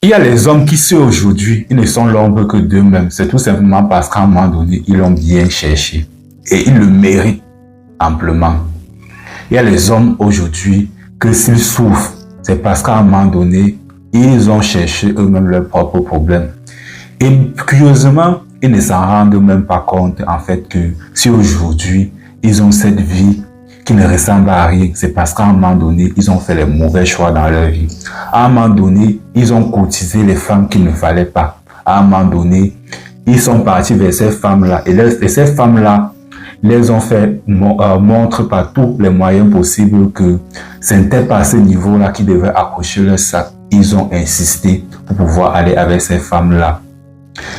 Il y a les hommes qui, ceux aujourd'hui, ils ne sont l'ombre que d'eux-mêmes. C'est tout simplement parce qu'à un moment donné, ils l'ont bien cherché. Et ils le méritent amplement. Il y a les hommes aujourd'hui que s'ils souffrent, c'est parce qu'à un moment donné, ils ont cherché eux-mêmes leurs propres problèmes. Et curieusement, ils ne s'en rendent même pas compte en fait que si aujourd'hui, ils ont cette vie qui ne ressemble à rien, c'est parce qu'à un moment donné, ils ont fait les mauvais choix dans leur vie. À un moment donné, ils ont courtisé les femmes qu'il ne fallait pas. À un moment donné, ils sont partis vers ces femmes-là. Et ces femmes-là les ont fait montre par tous les moyens possibles que ce n'était pas à ce niveau-là qu'ils devaient accrocher leur sac. Ils ont insisté pour pouvoir aller avec ces femmes-là.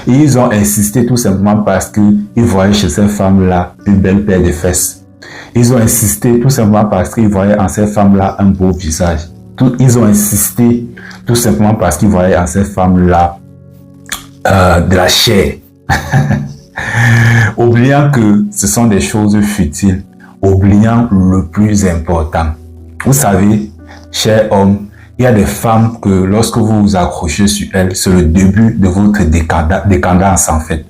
Et ils ont insisté tout simplement parce qu'ils voyaient chez ces femmes-là une belle paire de fesses. Ils ont insisté tout simplement parce qu'ils voyaient en ces femmes-là un beau visage. Ils ont insisté tout simplement parce qu'ils voyaient en ces femmes-là de la chair. Oubliant que ce sont des choses futiles. Oubliant le plus important. Vous savez, chers hommes, il y a des femmes que lorsque vous vous accrochez sur elles, c'est le début de votre décadence en fait.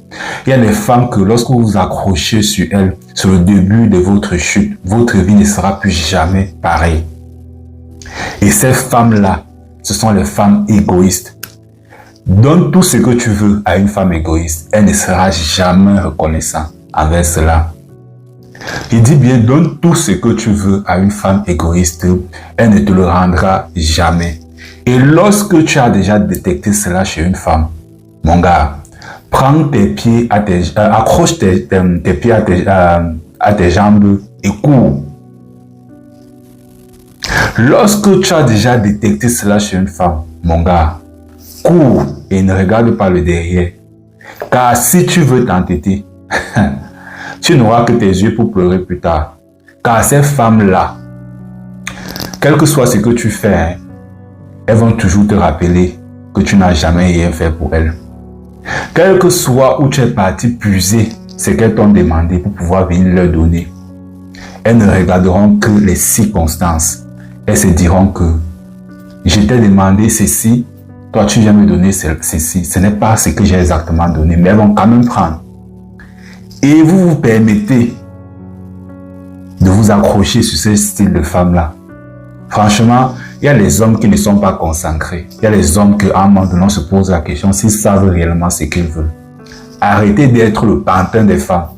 Il y a des femmes que lorsque vous vous accrochez sur elles, c'est le début de votre chute. Votre vie ne sera plus jamais pareille. Et ces femmes-là, ce sont les femmes égoïstes. Donne tout ce que tu veux à une femme égoïste, elle ne sera jamais reconnaissante envers cela. Il dit bien, donne tout ce que tu veux à une femme égoïste, elle ne te le rendra jamais. Et lorsque tu as déjà détecté cela chez une femme, mon gars, prends tes pieds à accroche tes pieds à tes jambes et cours. Lorsque tu as déjà détecté cela chez une femme, mon gars, cours et ne regarde pas le derrière. Car si tu veux t'entêter, tu n'auras que tes yeux pour pleurer plus tard. Car ces femmes-là, quel que soit ce que tu fais, elles vont toujours te rappeler que tu n'as jamais rien fait pour elles. Quel que soit où tu es parti puiser ce qu'elles t'ont demandé pour pouvoir venir leur donner, elles ne regarderont que les circonstances. Elles se diront que je t'ai demandé ceci, toi tu viens me donner ceci. Ce n'est pas ce que j'ai exactement donné, mais elles vont quand même prendre. Et vous vous permettez de vous accrocher sur ce style de femme-là. Franchement, il y a les hommes qui ne sont pas consacrés. Il y a les hommes qui, à un moment donné, se posent la question s'ils savent réellement ce qu'ils veulent. Arrêtez d'être le pantin des femmes.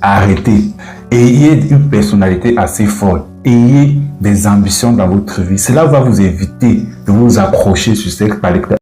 Arrêtez. Ayez une personnalité assez forte. Ayez des ambitions dans votre vie. Cela va vous éviter de vous accrocher sur cette qualité